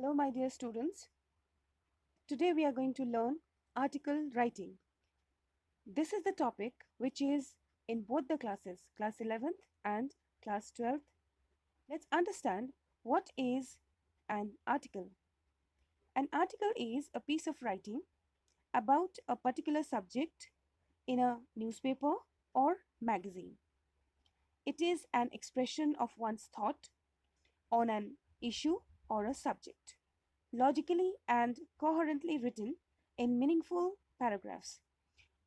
Hello, my dear students. Today we are going to learn article writing. This is the topic which is in both the classes, class 11th and class 12th. Let's understand what is an article. An article is a piece of writing about a particular subject in a newspaper or magazine. It is an expression of one's thought on an issue or a subject, logically and coherently written in meaningful paragraphs.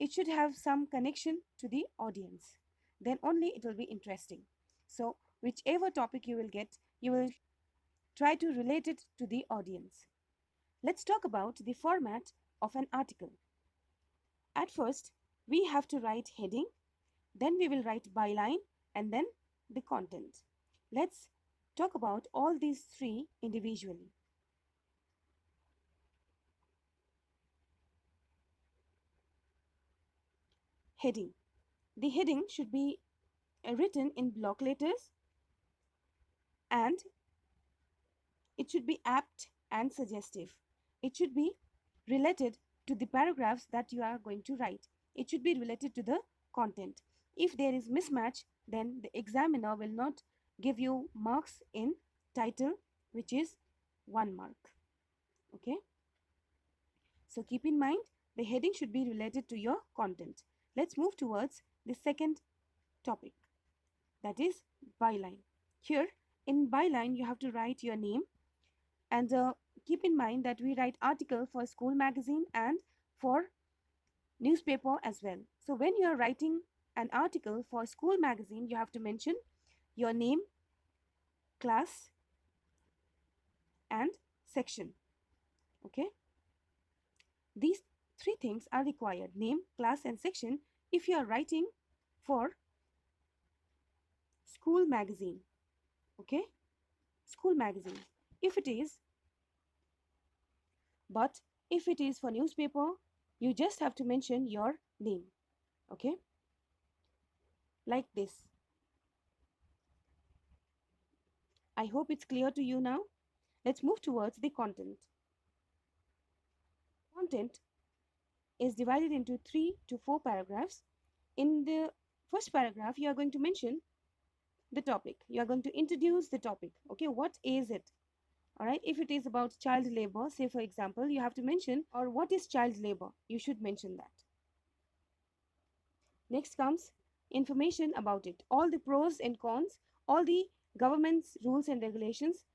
It should have some connection to the audience. Then only it will be interesting. So, whichever topic you will get, you will try to relate it to the audience. Let's talk about the format of an article. At first, we have to write heading, then we will write byline, and then the content. Let's talk about all these three individually. Heading. The heading should be written in block letters and it should be apt and suggestive. It should be related to the paragraphs that you are going to write. It should be related to the content. If there is mismatch, then the examiner will not give you marks in title, which is 1 mark. Okay. So keep in mind the heading should be related to your content. Let's move towards the second topic, that is byline. Here in byline you have to write your name, and keep in mind that we write article for school magazine and for newspaper as well. So when you are writing an article for school magazine, you have to mention your name, class and section. Okay, these three things are required: name, class and section if you are writing for school magazine. Okay, school magazine. If it is for newspaper, you just have to mention your name. Okay, like this. I hope it's clear to you now. Let's move towards the content. Content is divided into 3 to 4 paragraphs. In the first paragraph, you are going to mention the topic. You are going to introduce the topic. Okay, what is it? All right, if it is about child labor, say for example, you have to mention, or what is child labor? You should mention that. Next comes information about it, all the pros and cons, all the government's rules and regulations,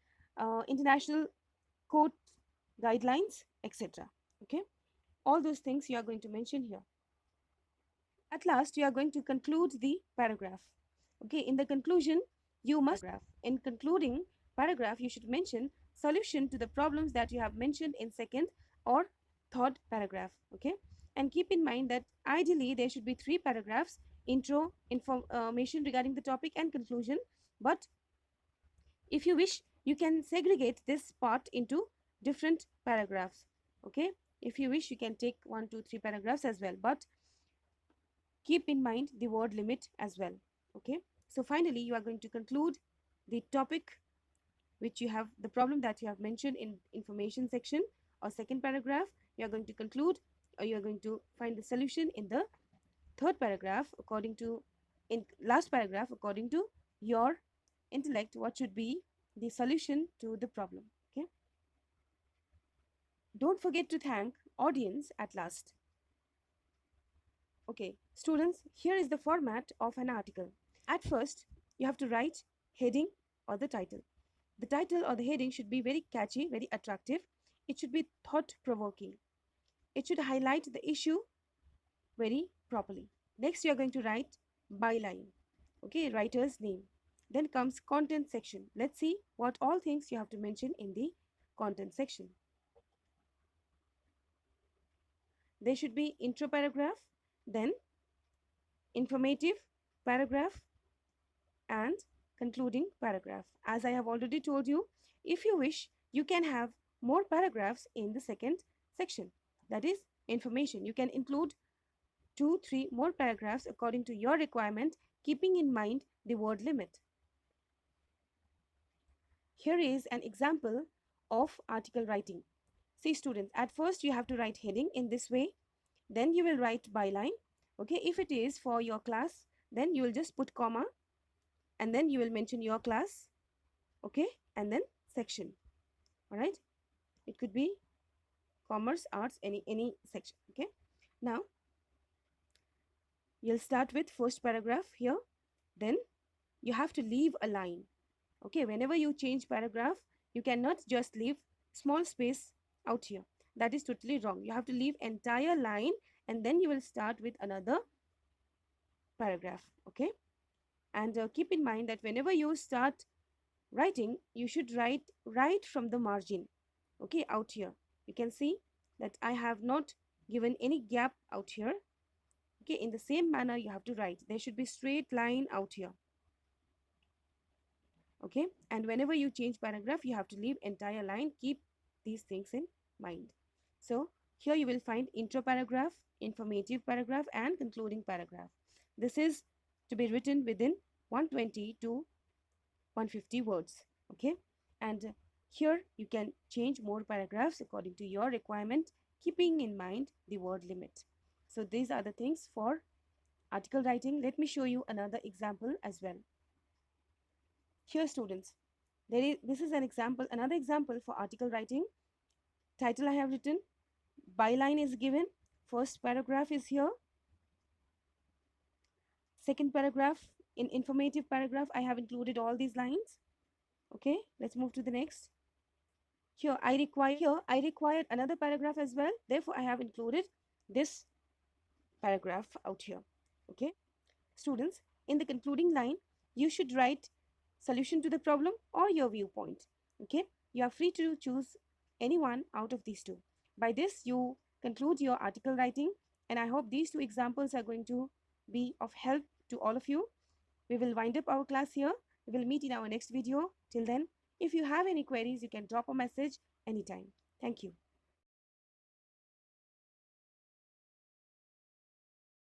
international court guidelines, etc. Okay, all those things you are going to mention here. At last, you are going to conclude the paragraph. Okay, in the conclusion, you must, in concluding paragraph, you should mention solution to the problems that you have mentioned in second or third paragraph. Okay, and keep in mind that ideally there should be 3 paragraphs: intro, information regarding the topic, and conclusion. But if you wish, you can segregate this part into different paragraphs. Okay, if you wish, you can take 1, 2, 3 paragraphs as well, but keep in mind the word limit as well. Okay, so finally you are going to conclude the topic which you have, the problem that you have mentioned in information section or second paragraph. You are going to conclude, or you are going to find the solution in the third paragraph according to, in last paragraph, according to your intellect, what should be the solution to the problem. Okay, don't forget to thank audience at last. Okay, students, here is the format of an article. At first, you have to write heading or the title. The title or the heading should be very catchy, very attractive. It should be thought-provoking. It should highlight the issue very properly. Next, you are going to write byline. Okay, writer's name. Then comes content section. Let's see what all things you have to mention in the content section. There should be intro paragraph, then informative paragraph, and concluding paragraph. As I have already told you, if you wish, you can have more paragraphs in the second section, that is information. You can include 2, 3 more paragraphs according to your requirement, keeping in mind the word limit. Here is an example of article writing. See students, at first you have to write heading in this way, then you will write byline. Okay, if it is for your class, then you will just put comma and then you will mention your class, okay, and then section. All right, it could be commerce, arts, any section. Okay, now you'll start with first paragraph here, then you have to leave a line. Okay, whenever you change paragraph, you cannot just leave small space out here. That is totally wrong. You have to leave entire line and then you will start with another paragraph. Okay, and keep in mind that whenever you start writing, you should write right from the margin. Okay, out here you can see that I have not given any gap out here. Okay, in the same manner you have to write. There should be straight line out here. Okay, and whenever you change paragraph, you have to leave entire line. Keep these things in mind. So here you will find intro paragraph, informative paragraph, and concluding paragraph. This is to be written within 120 to 150 words. Okay, and here you can change more paragraphs according to your requirement, keeping in mind the word limit. So these are the things for article writing. Let me show you another example as well. Here students, this is an example, another example for article writing. Title I have written, byline is given, first paragraph is here, second paragraph, in informative paragraph I have included all these lines. Okay, let's move to the next. Here I required another paragraph as well, therefore I have included this paragraph out here. Okay, students, in the concluding line you should write solution to the problem or your viewpoint. Okay, you are free to choose any one out of these two. By this you conclude your article writing, and I hope these two examples are going to be of help to all of you. We will wind up our class here. We will meet in our next video. Till then, if you have any queries, you can drop a message anytime. Thank you.